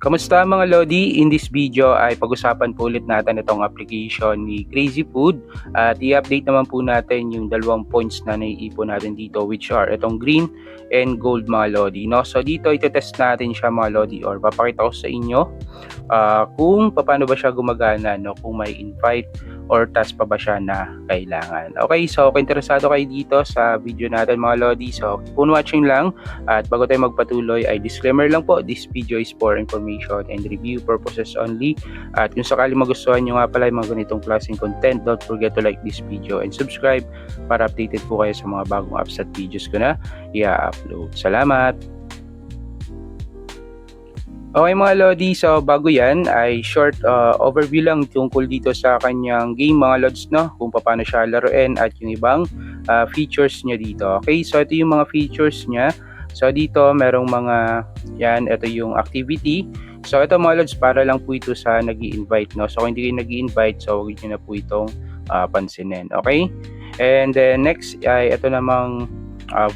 Kamusta mga Lodi? In this video ay pag-usapan po ulit natin itong application ni Crazy Food at i-update naman po natin yung dalawang points na naiipon natin dito, which are itong green and gold mga Lodi. No? So dito itetest natin siya mga Lodi, or papakita ko sa inyo kung paano ba siya gumagana, no? Kung may invite or task pa ba siya na kailangan. Okay, so kung interesado kayo dito sa video natin mga Lodi, so keep on watching lang. At bago tayo magpatuloy ay disclaimer lang po, this video is for information and review purposes only. At kung sakali magustuhan nyo nga pala yung mga ganitong klaseng content, don't forget to like this video and subscribe para updated po kayo sa mga bagong apps at videos ko na i-upload. Salamat! Okay mga Lodi, so bago yan ay short overview lang tungkol dito sa kanyang game mga Lods, no? Kung paano siya laruin at yung ibang features niya dito. Okay, so ito yung mga features niya. So dito merong mga, yan, ito yung activity. So ito mga Lods, para lang po ito sa nag-i-invite, no? So kung hindi kayo nag-i-invite, so huwag nyo na po itong pansinin. Okay, and then next ay ito namang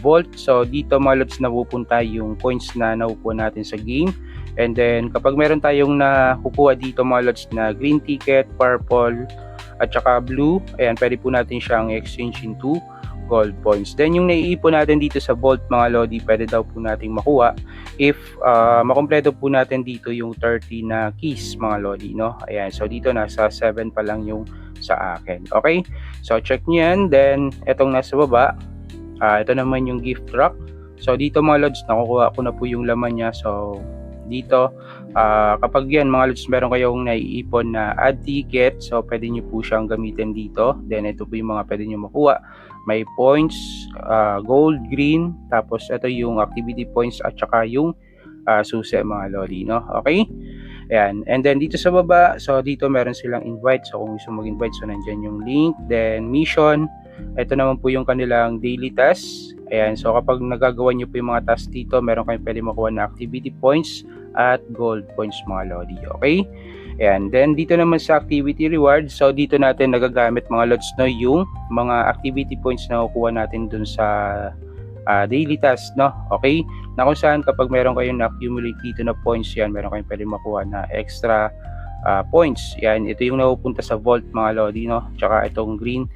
vault. So dito mga Lods, napupunta yung points na nakukuha natin sa game. And then kapag meron tayong nakukuha dito mga Lods na green ticket, purple at saka blue, ayan, pwede po natin siyang exchange into gold points. Then yung naiipon natin dito sa vault mga Lodi, pwede daw po nating makuha if makompleto po natin dito yung 30 na keys mga Lodi, no? Ayan, so dito nasa 7 pa lang yung sa akin. Okay, so check nyo yan. Then etong nasa baba, ito naman yung gift track. So dito mga Lods, nakukuha ko na po yung laman niya. So dito kapag yan mga Lods, meron kayong naiipon na add ticket, so pwede nyo po siyang gamitin dito. Then ito po yung mga pwede nyo makuha. May points, gold, green, tapos ito yung activity points at saka yung susi mga Lodi, no? Okay, ayan. And then dito sa baba, so dito meron silang invite. So kung gusto mag-invite, so nandyan yung link. Then mission, ito naman po yung kanilang daily task. Ayan, so kapag nagagawa nyo po yung mga tasks dito, meron kayong pwede makuha na activity points at gold points mga Lodi. Okay? Ayan, then dito naman sa activity rewards, so dito natin nagagamit mga Lods, no, yung mga activity points na kukuha natin dun sa daily task, no? Okay? Na kung saan kapag meron kayong na-accumulate dito na points, yan, meron kayong pwede makuha na extra points. Yan, ito yung napupunta sa vault mga Lodi, no? Tsaka itong green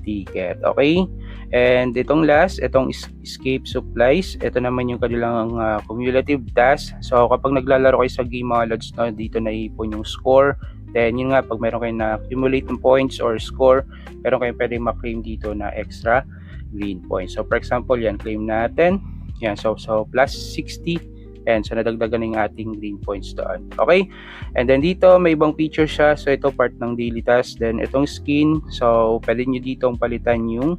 ticket. Okay, and itong last, itong escape supplies, ito naman yung kanilang cumulative task. So kapag naglalaro kayo sa game mga Lods, no, dito naipon yung score. Then yun nga, pag meron kayo na accumulate ng points or score, meron kayong pwedeng ma-claim dito na extra green points. So for example, yan, claim natin yan, so plus 60. And so nadagdagan ng ating green points doon. Okay, and then dito may ibang feature siya. So ito part ng daily task. Then itong skin, so pwede nyo ditong palitan yung,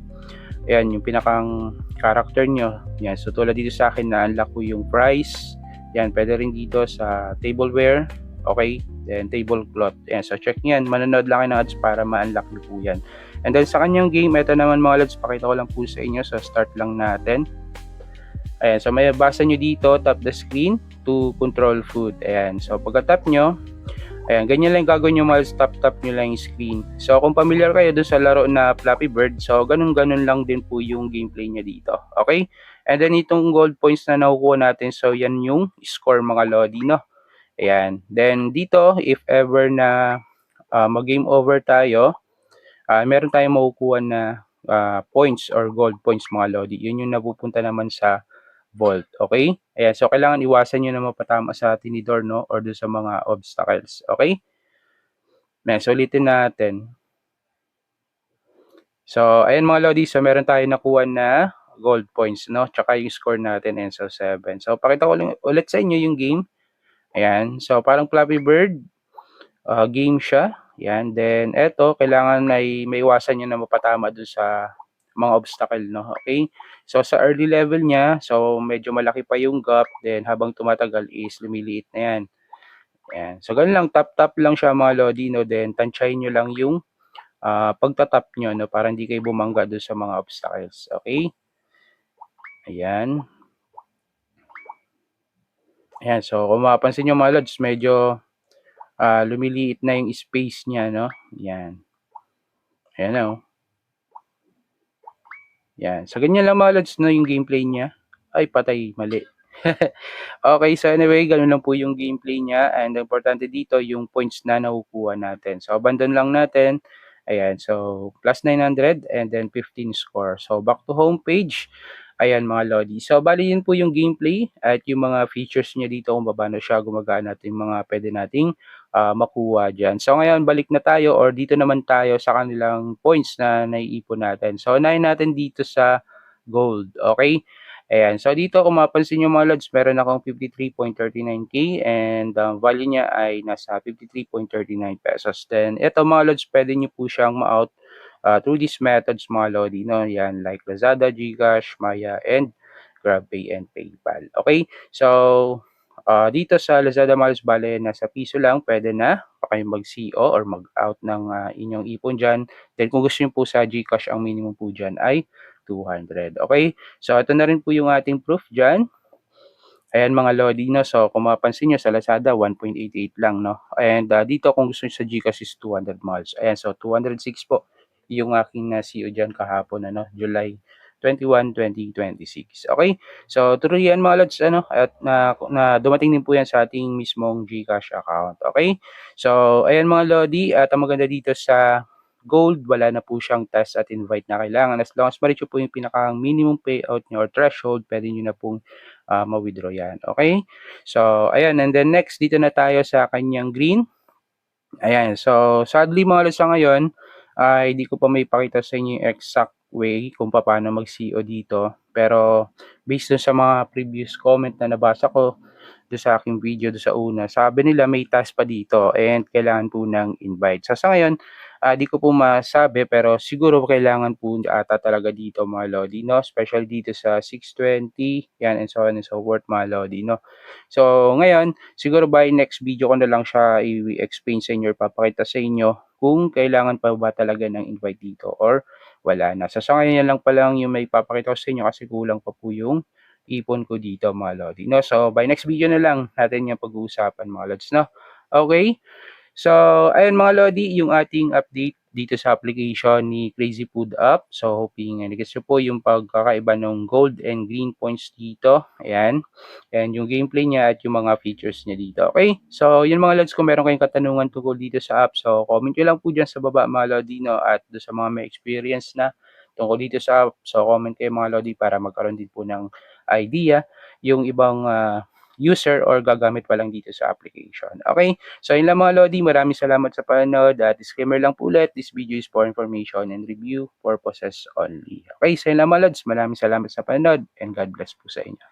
ayan, yung pinakang character nyo. Yan, so tulad dito sa akin na unlock ko yung price. Yan, pwede rin dito sa tableware. Okay, then tablecloth. Yan, so check nyan, manonood lang kayo ng ads para ma-unlock nyo po yan. And then sa kanyang game, ito naman mga Lods, pakita ko lang po sa inyo. So start lang natin. Ayan, so may basa nyo dito, tap the screen to control food. Ayan, so pagka-tap nyo, ayan, ganyan lang gagawin nyo, tap nyo lang yung screen. So kung familiar kayo dun sa laro na Flappy Bird, so ganun lang din po yung gameplay nya dito. Okay, and then itong gold points na nakukuha natin, so yan yung score mga Lodi, no? Ayan, then dito, if ever na mag-game over tayo, meron tayong makukuha na points or gold points mga Lodi. Yun yung napupunta naman sa vault. Okay? Ayan, so kailangan iwasan nyo na mapatama sa tinidor, no, or doon sa mga obstacles. Okay? Ayan, so ulitin natin. So ayan mga Lodi, so meron tayo nakuha na gold points, no, tsaka yung score natin, and so 7. So pakita ko lang ulit sa inyo yung game. Ayan, so parang Flappy Bird game siya. Ayan, then eto, kailangan may iwasan nyo na mapatama doon sa mga obstacle, no? Okay, so sa early level niya, so medyo malaki pa yung gap, then habang tumatagal is lumiliit na yan. Ayan, so ganun lang, tap lang siya mga Lodi, no? Then tansyahin nyo lang yung pagtatap nyo, no, para hindi kayo bumangga doon sa mga obstacles. Okay, ayan. Ayan, so kung mapapansin nyo mga Lods, medyo lumiliit na yung space niya, no? Ayan, ayan, oh. Yan. So, ganyan lang mga Lods, no, yung gameplay niya. Ay, patay. Mali. Okay, so anyway, gano'n lang po yung gameplay niya and ang importante dito yung points na nakukuha natin. So abandon lang natin, ayan, so +900 and then 15 score. So back to home page, ayan mga lodi. So bale yun po yung gameplay at yung mga features niya dito kung paano siya gumagana at yung mga puwede nating, makuha diyan. So ngayon balik na tayo or dito naman tayo sa kanilang points na naiipon natin. So unahin natin dito sa gold, okay. Ayan, so dito kung mapansin niyo mga lods meron akong 53.39K and ang value niya ay nasa 53.39 pesos. Then eto mga lods puwede niyo po siyang ma-out, through these methods mga lodi 'no, 'yan like Lazada, GCash, Maya, and GrabPay and PayPal, okay. So, dito sa Lazada mga lods bale nasa piso lang puwede na kayong mag-CO or mag-out ng, inyong ipon diyan. Then kung gusto niyo po sa GCash ang minimum po diyan ay 200, okay. So ito na rin po yung ating proof diyan. Ayan mga lodi 'no, so kung mapapansin niyo sa Lazada 1.88 lang 'no, and, dito kung gusto niyo sa GCash is 200 miles. Ayan, so 206 po yung aking na-CO diyan kahapon ano, July 21, 2026. Okay, so tuloy yan mga lods ano at na dumating din po yan sa ating mismong GCash account, okay. So ayan mga lodi at ang maganda dito sa gold wala na po siyang test at invite na kailangan as long as ma-reach niyo po yung pinaka-minimum payout niyo or threshold puwede niyo na pong ma-withdraw yan, okay. So ayan and then next dito na tayo sa kanyang green. Ayan, so sadly mga lods sa ngayon ay di ko pa maipakita sa inyo yung exact way kung paano mag-CO dito. Pero based dun sa mga previous comment na nabasa ko dun sa aking video dun sa una, sabi nila may task pa dito and kailangan po ng invite. So sa ngayon, di ko po masabi pero siguro kailangan po ata talaga dito mga lodi 'no, especially dito sa 620 yan and so on and so forth mga lodi 'no. So ngayon, siguro by next video ko na lang siya i-explain sa inyo or papakita sa inyo kung kailangan pa ba talaga ng invite dito or wala na. So sa ngayon yan lang pa lang yung maipapakita ko sa inyo kasi kulang pa po yung ipon ko dito mga lodi 'no. So by next video na lang natin yang pag-uusapan mga lods 'no. Okay. So, ayun mga lodi, yung ating update dito sa application ni Crazy Food App. So, hoping nagets niyo po yung pagkakaiba ng gold and green points dito. Ayan. And yung gameplay niya at yung mga features niya dito. Okay? So, yun mga lods, kung meron kayong katanungan tungkol dito sa app, so comment nyo lang po dyan sa baba mga lodi, no? At do sa mga may experience na tungkol dito sa app, so comment kayo mga lodi para magkaroon din po ng idea yung ibang user or gagamit pa lang dito sa application. Okay? So yun lang mga lodi, maraming salamat sa panonood at disclaimer lang po ulit, this video is for information and review purposes only. Okay, so yun lang mga lods, maraming salamat sa panonood and God bless po sa inyo.